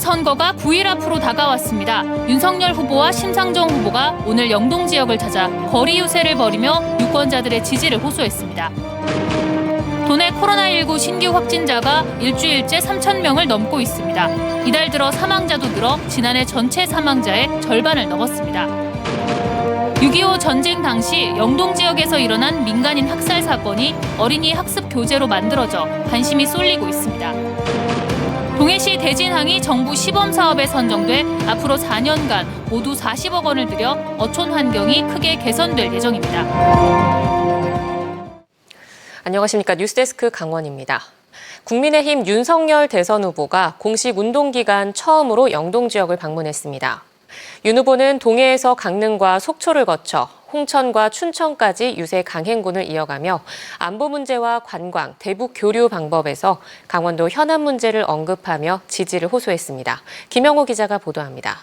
선거가 9일 앞으로 다가왔습니다. 윤석열 후보와 심상정 후보가 오늘 영동 지역을 찾아 거리 유세를 벌이며 유권자들의 지지를 호소했습니다. 도내 코로나19 신규 확진자가 일주일째 3,000명을 넘고 있습니다. 이달 들어 사망자도 늘어 지난해 전체 사망자의 절반을 넘었습니다. 6.25 전쟁 당시 영동 지역에서 일어난 민간인 학살 사건이 어린이 학습 교재로 만들어져 관심이 쏠리고 있습니다. 동해시 대진항이 정부 시범 사업에 선정돼 앞으로 4년간 모두 40억 원을 들여 어촌 환경이 크게 개선될 예정입니다. 안녕하십니까. 뉴스데스크 강원입니다. 국민의힘 윤석열 대선 후보가 공식 운동기간 처음으로 영동 지역을 방문했습니다. 윤 후보는 동해에서 강릉과 속초를 거쳐 홍천과 춘천까지 유세 강행군을 이어가며 안보 문제와 관광, 대북 교류 방법에서 강원도 현안 문제를 언급하며 지지를 호소했습니다. 김영호 기자가 보도합니다.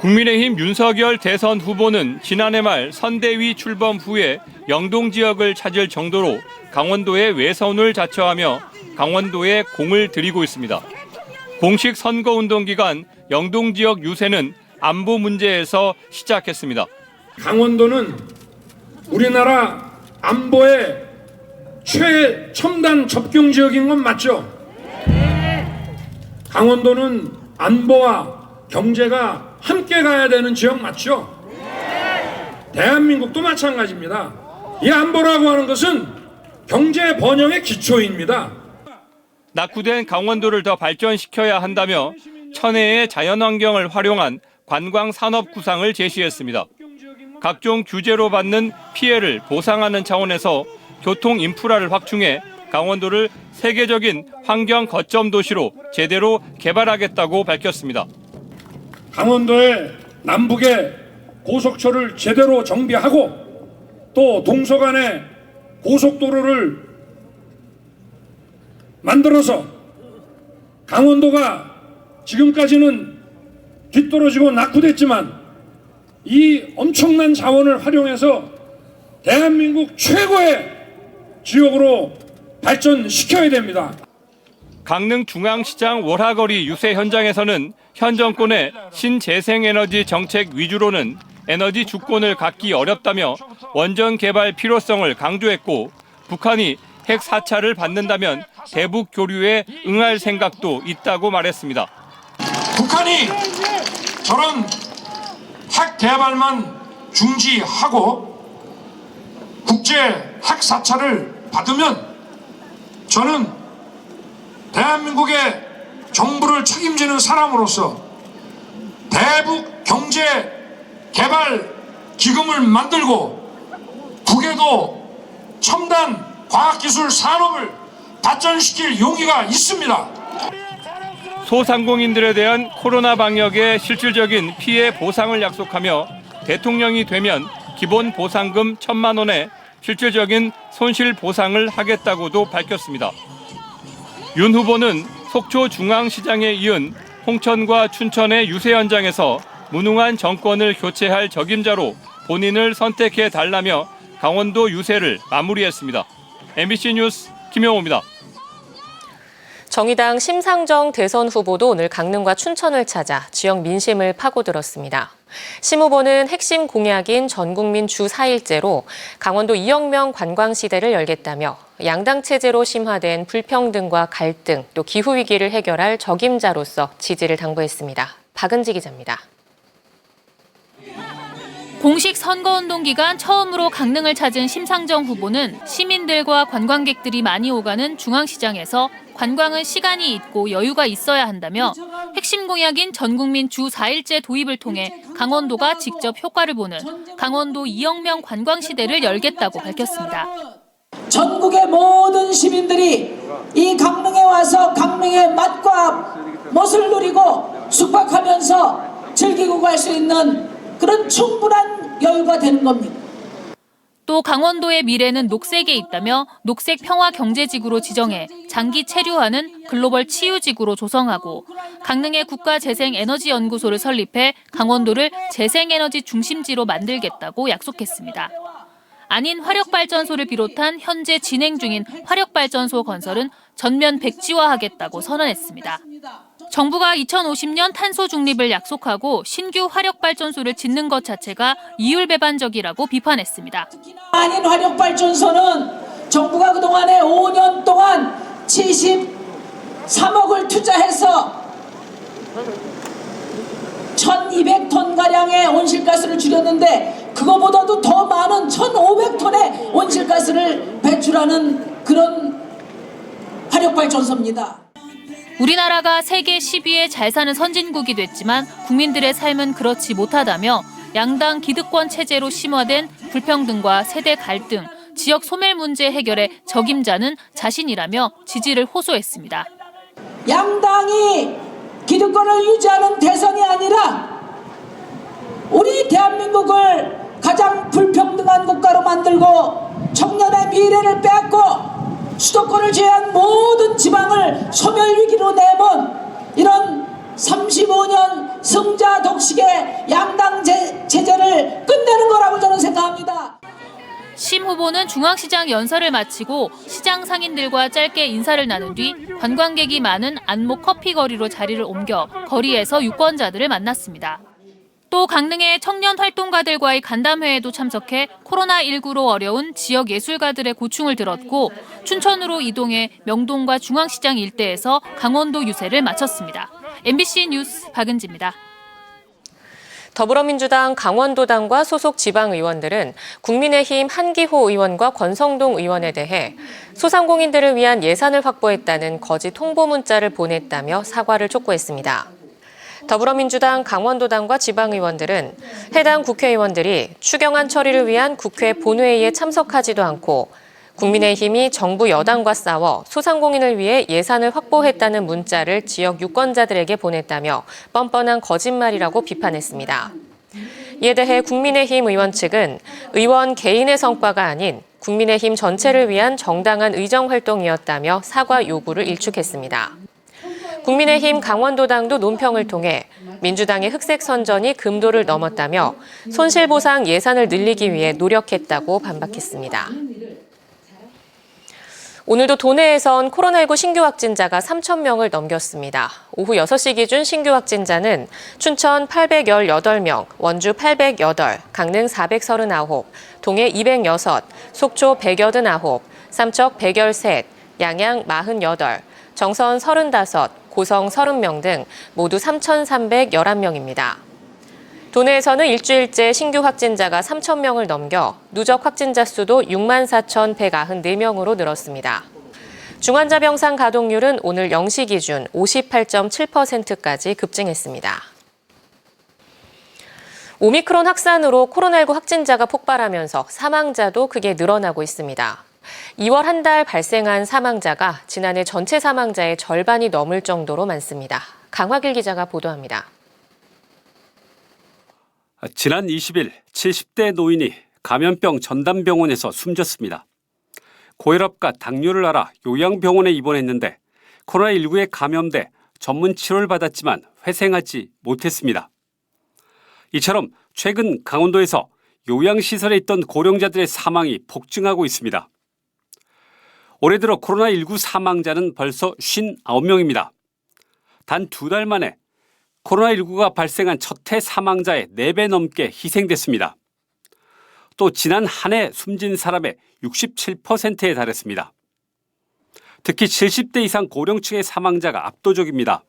국민의힘 윤석열 대선 후보는 지난해 말 선대위 출범 후에 영동 지역을 찾을 정도로 강원도의 외선을 자처하며 강원도에 공을 들이고 있습니다. 공식 선거운동 기간 영동 지역 유세는 안보 문제에서 시작했습니다. 강원도는 우리나라 안보의 최첨단 접경 지역인 건 맞죠? 강원도는 안보와 경제가 함께 가야 되는 지역 맞죠? 대한민국도 마찬가지입니다. 이 안보라고 하는 것은 경제 번영의 기초입니다. 낙후된 강원도를 더 발전시켜야 한다며 천혜의 자연환경을 활용한 관광 산업 구상을 제시했습니다. 각종 규제로 받는 피해를 보상하는 차원에서 교통 인프라를 확충해 강원도를 세계적인 환경 거점 도시로 제대로 개발하겠다고 밝혔습니다. 강원도의 남북의 고속철을 제대로 정비하고 또 동서간의 고속도로를 만들어서 강원도가 지금까지는 뒤떨어지고 낙후됐지만 이 엄청난 자원을 활용해서 대한민국 최고의 지역으로 발전시켜야 됩니다. 강릉 중앙시장 월화거리 유세 현장에서는 현 정권의 신재생에너지 정책 위주로는 에너지 주권을 갖기 어렵다며 원전 개발 필요성을 강조했고 북한이 핵 사찰을 받는다면 대북 교류에 응할 생각도 있다고 말했습니다. 북한이 저런 핵 개발만 중지하고 국제 핵 사찰을 받으면 저는 대한민국의 정부를 책임지는 사람으로서 대북 경제 개발 기금을 만들고 북에도 첨단 과학기술 산업을 발전시킬 용의가 있습니다. 소상공인들에 대한 코로나 방역의 실질적인 피해 보상을 약속하며 대통령이 되면 기본 보상금 1,000만 원에 실질적인 손실 보상을 하겠다고도 밝혔습니다. 윤 후보는 속초 중앙시장에 이은 홍천과 춘천의 유세 현장에서 무능한 정권을 교체할 적임자로 본인을 선택해 달라며 강원도 유세를 마무리했습니다. MBC 뉴스 김영호입니다. 정의당 심상정 대선 후보도 오늘 강릉과 춘천을 찾아 지역 민심을 파고들었습니다. 심 후보는 핵심 공약인 전국민 주 4일제로 강원도 2억 명 관광시대를 열겠다며 양당 체제로 심화된 불평등과 갈등, 또 기후위기를 해결할 적임자로서 지지를 당부했습니다. 박은지 기자입니다. 공식 선거운동 기간 처음으로 강릉을 찾은 심상정 후보는 시민들과 관광객들이 많이 오가는 중앙시장에서 관광은 시간이 있고 여유가 있어야 한다며 핵심 공약인 전국민 주 4일제 도입을 통해 강원도가 직접 효과를 보는 강원도 2억 명 관광시대를 열겠다고 밝혔습니다. 전국의 모든 시민들이 이 강릉에 와서 강릉의 맛과 멋을 누리고 숙박하면서 즐기고 갈 수 있는 그런 충분한 여유가 되는 겁니다. 또 강원도의 미래는 녹색에 있다며 녹색 평화 경제지구로 지정해 장기 체류하는 글로벌 치유지구로 조성하고 강릉에 국가재생에너지연구소를 설립해 강원도를 재생에너지 중심지로 만들겠다고 약속했습니다. 안인 화력발전소를 비롯한 현재 진행 중인 화력발전소 건설은 전면 백지화하겠다고 선언했습니다. 정부가 2050년 탄소 중립을 약속하고 신규 화력발전소를 짓는 것 자체가 이율배반적이라고 비판했습니다. 안인 화력발전소는 정부가 그동안에 5년 동안 73억을 투자해서 1200톤가량의 온실가스를 줄였는데 그거보다도 더 많은 1500톤의 온실가스를 배출하는 그런 화력발전소입니다. 우리나라가 세계 10위의 잘 사는 선진국이 됐지만 국민들의 삶은 그렇지 못하다며 양당 기득권 체제로 심화된 불평등과 세대 갈등, 지역 소멸 문제 해결에 적임자는 자신이라며 지지를 호소했습니다. 양당이 기득권을 유지하는 대선이 아니라 우리 대한민국을 가장 불평등한 국가로 만들고 청년의 미래를 빼앗고 수도권을 제외한 모든 지방을 소멸위기로 내몬 이런 35년 승자 독식의 양당 체제를 끝내는 거라고 저는 생각합니다. 심 후보는 중앙시장 연설을 마치고 시장 상인들과 짧게 인사를 나눈 뒤 관광객이 많은 안목 커피 거리로 자리를 옮겨 거리에서 유권자들을 만났습니다. 또 강릉의 청년 활동가들과의 간담회에도 참석해 코로나19로 어려운 지역 예술가들의 고충을 들었고 춘천으로 이동해 명동과 중앙시장 일대에서 강원도 유세를 마쳤습니다. MBC 뉴스 박은지입니다. 더불어민주당 강원도당과 소속 지방의원들은 국민의힘 한기호 의원과 권성동 의원에 대해 소상공인들을 위한 예산을 확보했다는 거짓 홍보 문자를 보냈다며 사과를 촉구했습니다. 더불어민주당 강원도당과 지방의원들은 해당 국회의원들이 추경안 처리를 위한 국회 본회의에 참석하지도 않고 국민의힘이 정부 여당과 싸워 소상공인을 위해 예산을 확보했다는 문자를 지역 유권자들에게 보냈다며 뻔뻔한 거짓말이라고 비판했습니다. 이에 대해 국민의힘 의원 측은 의원 개인의 성과가 아닌 국민의힘 전체를 위한 정당한 의정활동이었다며 사과 요구를 일축했습니다. 국민의힘 강원도당도 논평을 통해 민주당의 흑색 선전이 금도를 넘었다며 손실보상 예산을 늘리기 위해 노력했다고 반박했습니다. 오늘도 도내에선 코로나19 신규 확진자가 3,000명을 넘겼습니다. 오후 6시 기준 신규 확진자는 춘천 818명, 원주 808, 강릉 439, 동해 206, 속초 189, 삼척 113, 양양 48, 정선 35, 고성 30명 등 모두 3,311명입니다. 도내에서는 일주일째 신규 확진자가 3,000명을 넘겨 누적 확진자 수도 64,194명으로 늘었습니다. 중환자병상 가동률은 오늘 0시 기준 58.7%까지 급증했습니다. 오미크론 확산으로 코로나19 확진자가 폭발하면서 사망자도 크게 늘어나고 있습니다. 2월 한 달 발생한 사망자가 지난해 전체 사망자의 절반이 넘을 정도로 많습니다. 강화길 기자가 보도합니다. 지난 20일 70대 노인이 감염병 전담병원에서 숨졌습니다. 고혈압과 당뇨를 앓아 요양병원에 입원했는데 코로나19에 감염돼 전문 치료를 받았지만 회생하지 못했습니다. 이처럼 최근 강원도에서 요양시설에 있던 고령자들의 사망이 폭증하고 있습니다. 올해 들어 코로나19 사망자는 벌써 59명입니다. 단 2달 만에 코로나19가 발생한 첫 해 사망자의 4배 넘게 희생됐습니다. 또 지난 한 해 숨진 사람의 67%에 달했습니다. 특히 70대 이상 고령층의 사망자가 압도적입니다.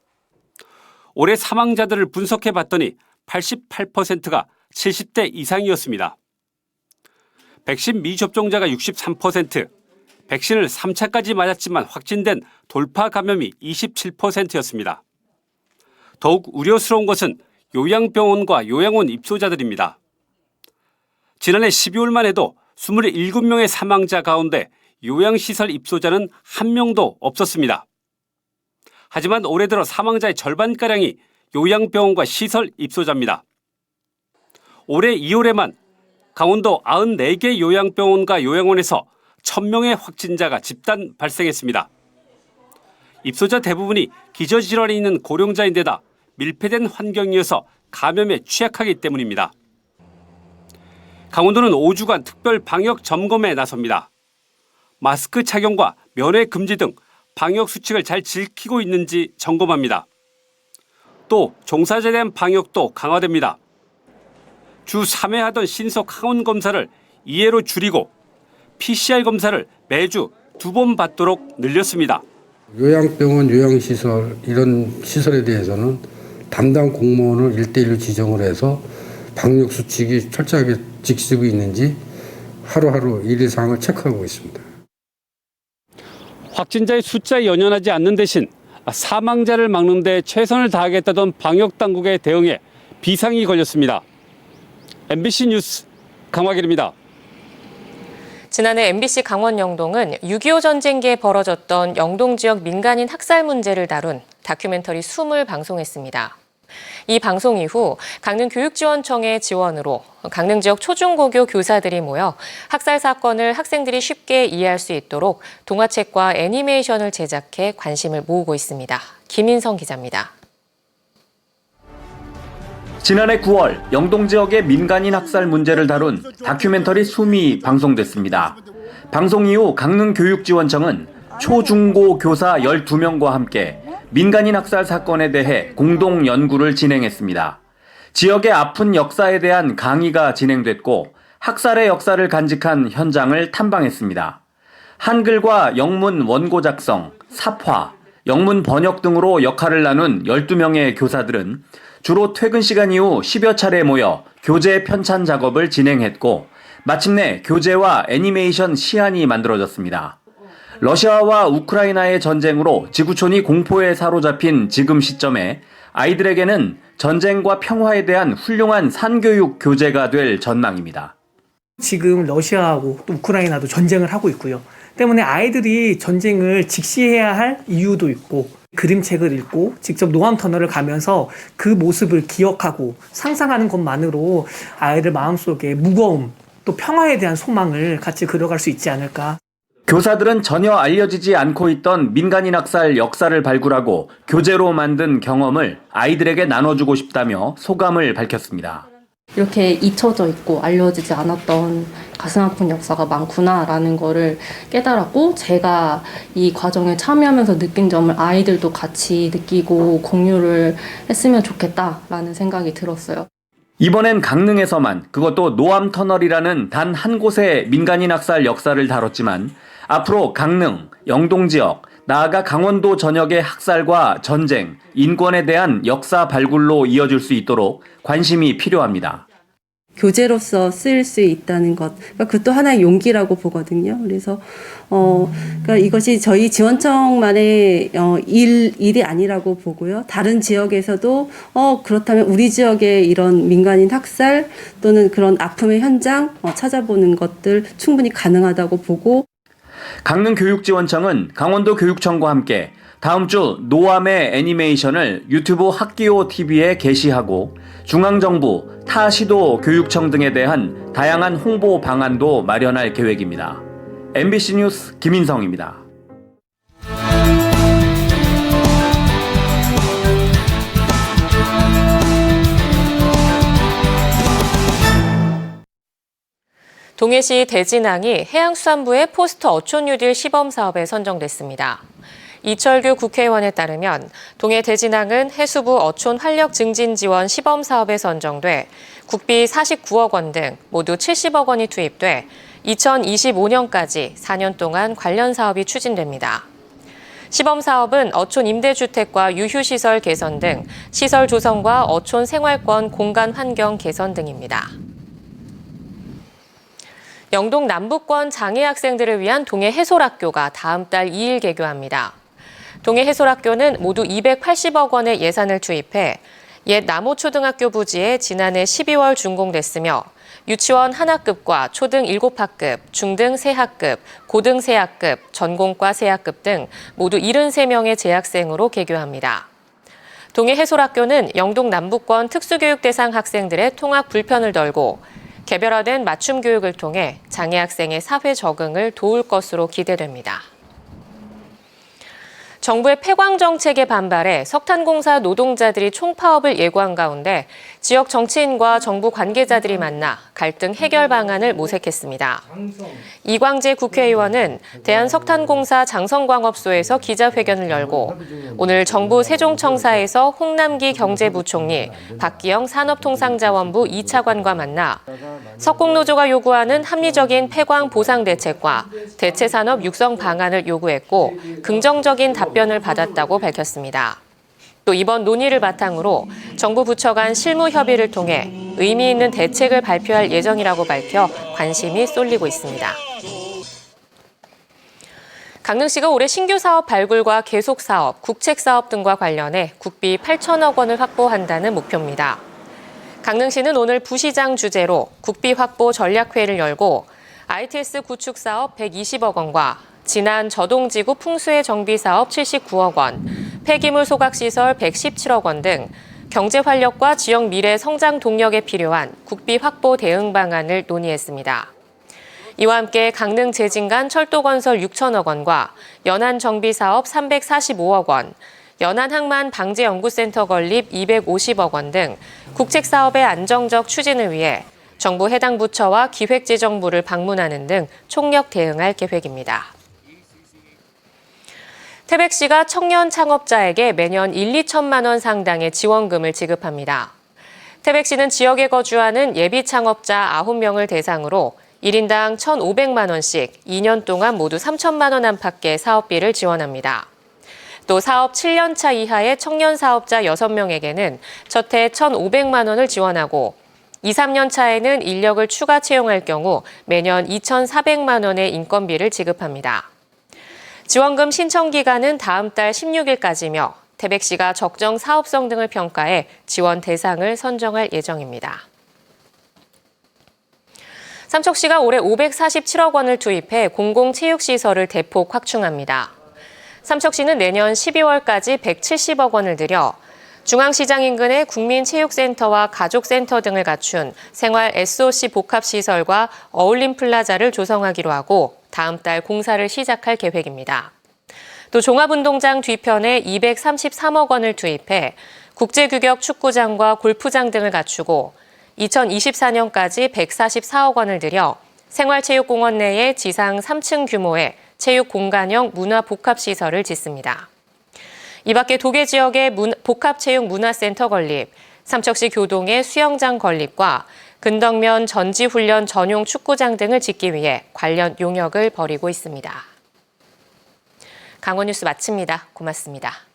올해 사망자들을 분석해 봤더니 88%가 70대 이상이었습니다. 백신 미접종자가 63%, 백신을 3차까지 맞았지만 확진된 돌파 감염이 27%였습니다. 더욱 우려스러운 것은 요양병원과 요양원 입소자들입니다. 지난해 12월만 해도 27명의 사망자 가운데 요양시설 입소자는 1명도 없었습니다. 하지만 올해 들어 사망자의 절반가량이 요양병원과 시설 입소자입니다. 올해 2월에만 강원도 94개 요양병원과 요양원에서 1,000명의 확진자가 집단 발생했습니다. 입소자 대부분이 기저질환이 있는 고령자인데다 밀폐된 환경이어서 감염에 취약하기 때문입니다. 강원도는 5주간 특별 방역 점검에 나섭니다. 마스크 착용과 면회 금지 등 방역 수칙을 잘 지키고 있는지 점검합니다. 또 종사자에 대한 방역도 강화됩니다. 주 3회 하던 신속 항원 검사를 2회로 줄이고 PCR 검사를 매주 2번 받도록 늘렸습니다. 요양병원, 요양시설 이런 시설에 대해서는 담당 공무원을 1대1로 지정을 해서 방역 수칙이 철저하게 지키고 있는지 하루하루 일일사항을 체크하고 있습니다. 확진자의 숫자에 연연하지 않는 대신 사망자를 막는 데 최선을 다하겠다던 방역당국의 대응에 비상이 걸렸습니다. MBC 뉴스 강화길입니다. 지난해 MBC 강원 영동은 6.25 전쟁기에 벌어졌던 영동 지역 민간인 학살 문제를 다룬 다큐멘터리 숨을 방송했습니다. 이 방송 이후 강릉교육지원청의 지원으로 강릉 지역 초중고교 교사들이 모여 학살 사건을 학생들이 쉽게 이해할 수 있도록 동화책과 애니메이션을 제작해 관심을 모으고 있습니다. 김인성 기자입니다. 지난해 9월 영동 지역의 민간인 학살 문제를 다룬 다큐멘터리 숨이 방송됐습니다. 방송 이후 강릉교육지원청은 초중고 교사 12명과 함께 민간인 학살 사건에 대해 공동 연구를 진행했습니다. 지역의 아픈 역사에 대한 강의가 진행됐고 학살의 역사를 간직한 현장을 탐방했습니다. 한글과 영문 원고 작성, 삽화, 영문 번역 등으로 역할을 나눈 12명의 교사들은 주로 퇴근 시간 이후 10여 차례 모여 교재 편찬 작업을 진행했고 마침내 교재와 애니메이션 시안이 만들어졌습니다. 러시아와 우크라이나의 전쟁으로 지구촌이 공포에 사로잡힌 지금 시점에 아이들에게는 전쟁과 평화에 대한 훌륭한 산교육 교재가 될 전망입니다. 지금 러시아하고 또 우크라이나도 전쟁을 하고 있고요. 때문에 아이들이 전쟁을 직시해야 할 이유도 있고 그림책을 읽고 직접 노암 터널을 가면서 그 모습을 기억하고 상상하는 것만으로 아이들 마음속에 무거움 또 평화에 대한 소망을 같이 그려갈 수 있지 않을까. 교사들은 전혀 알려지지 않고 있던 민간인 학살 역사를 발굴하고 교재로 만든 경험을 아이들에게 나눠주고 싶다며 소감을 밝혔습니다. 이렇게 잊혀져 있고 알려지지 않았던 가슴 아픈 역사가 많구나라는 거를 깨달았고 제가 이 과정에 참여하면서 느낀 점을 아이들도 같이 느끼고 공유를 했으면 좋겠다라는 생각이 들었어요. 이번엔 강릉에서만 그것도 노암터널이라는 단 한 곳의 민간인 학살 역사를 다뤘지만 앞으로 강릉, 영동 지역, 나아가 강원도 전역의 학살과 전쟁, 인권에 대한 역사 발굴로 이어질 수 있도록 관심이 필요합니다. 교재로서 쓰일 수 있다는 것, 그러니까 그것도 하나의 용기라고 보거든요. 그래서 그러니까 이것이 저희 지원청만의 일이 아니라고 보고요. 다른 지역에서도 그렇다면 우리 지역의 이런 민간인 학살 또는 그런 아픔의 현장 찾아보는 것들 충분히 가능하다고 보고. 강릉교육지원청은 강원도 교육청과 함께 다음 주 노암의 애니메이션을 유튜브 학기호 TV에 게시하고 중앙정부, 타 시도 교육청 등에 대한 다양한 홍보 방안도 마련할 계획입니다. MBC 뉴스 김인성입니다. 동해시 대진항이 해양수산부의 포스트 어촌 뉴딜 시범 사업에 선정됐습니다. 이철규 국회의원에 따르면 동해 대진항은 해수부 어촌 활력 증진 지원 시범 사업에 선정돼 국비 49억 원 등 모두 70억 원이 투입돼 2025년까지 4년 동안 관련 사업이 추진됩니다. 시범 사업은 어촌 임대주택과 유휴시설 개선 등 시설 조성과 어촌 생활권 공간 환경 개선 등입니다. 영동 남부권 장애 학생들을 위한 동해 해솔학교가 다음 달 2일 개교합니다. 동해 해솔학교는 모두 280억 원의 예산을 투입해 옛 남호초등학교 부지에 지난해 12월 준공됐으며 유치원 하나급과 초등 7학급, 중등 3학급, 고등 3학급, 전공과 3학급 등 모두 73명의 재학생으로 개교합니다. 동해 해솔학교는 영동 남부권 특수교육 대상 학생들의 통학 불편을 덜고 개별화된 맞춤 교육을 통해 장애 학생의 사회 적응을 도울 것으로 기대됩니다. 정부의 폐광 정책에 반발해 석탄공사 노동자들이 총파업을 예고한 가운데 지역 정치인과 정부 관계자들이 만나 갈등 해결 방안을 모색했습니다. 이광재 국회의원은 대한석탄공사 장성광업소에서 기자회견을 열고 오늘 정부 세종청사에서 홍남기 경제부총리, 박기영 산업통상자원부 2차관과 만나 석공노조가 요구하는 합리적인 폐광 보상 대책과 대체산업 육성 방안을 요구했고 긍정적인 답변을 받았다고 밝혔습니다. 또 이번 논의를 바탕으로 정부 부처 간 실무 협의를 통해 의미 있는 대책을 발표할 예정이라고 밝혀 관심이 쏠리고 있습니다. 강릉시가 올해 신규 사업 발굴과 계속 사업, 국책 사업 등과 관련해 국비 8천억 원을 확보한다는 목표입니다. 강릉시는 오늘 부시장 주재로 국비 확보 전략회의를 열고 ITS 구축 사업 120억 원과 진안 저동지구 풍수해 정비 사업 79억 원, 폐기물 소각시설 117억 원 등 경제 활력과 지역 미래 성장 동력에 필요한 국비 확보 대응 방안을 논의했습니다. 이와 함께 강릉 제진간 철도건설 6천억 원과 연안 정비 사업 345억 원, 연안 항만 방재연구센터 건립 250억 원 등 국책 사업의 안정적 추진을 위해 정부 해당 부처와 기획재정부를 방문하는 등 총력 대응할 계획입니다. 태백시가 청년 창업자에게 매년 2천만 원 상당의 지원금을 지급합니다. 태백시는 지역에 거주하는 예비 창업자 9명을 대상으로 1인당 1,500만 원씩 2년 동안 모두 3천만 원 안팎의 사업비를 지원합니다. 또 사업 7년차 이하의 청년 사업자 6명에게는 첫해 1,500만 원을 지원하고 2, 3년 차에는 인력을 추가 채용할 경우 매년 2,400만 원의 인건비를 지급합니다. 지원금 신청 기간은 다음 달 16일까지며 태백시가 적정 사업성 등을 평가해 지원 대상을 선정할 예정입니다. 삼척시가 올해 547억 원을 투입해 공공체육시설을 대폭 확충합니다. 삼척시는 내년 12월까지 170억 원을 들여 중앙시장 인근의 국민체육센터와 가족센터 등을 갖춘 생활 SOC 복합시설과 어울림 플라자를 조성하기로 하고 다음 달 공사를 시작할 계획입니다. 또 종합운동장 뒤편에 233억 원을 투입해 국제규격 축구장과 골프장 등을 갖추고 2024년까지 144억 원을 들여 생활체육공원 내에 지상 3층 규모의 체육공간형 문화복합시설을 짓습니다. 이 밖에 도계 지역의 복합체육문화센터 건립, 삼척시 교동의 수영장 건립과 근덕면 전지훈련 전용 축구장 등을 짓기 위해 관련 용역을 벌이고 있습니다. 강원뉴스 마칩니다. 고맙습니다.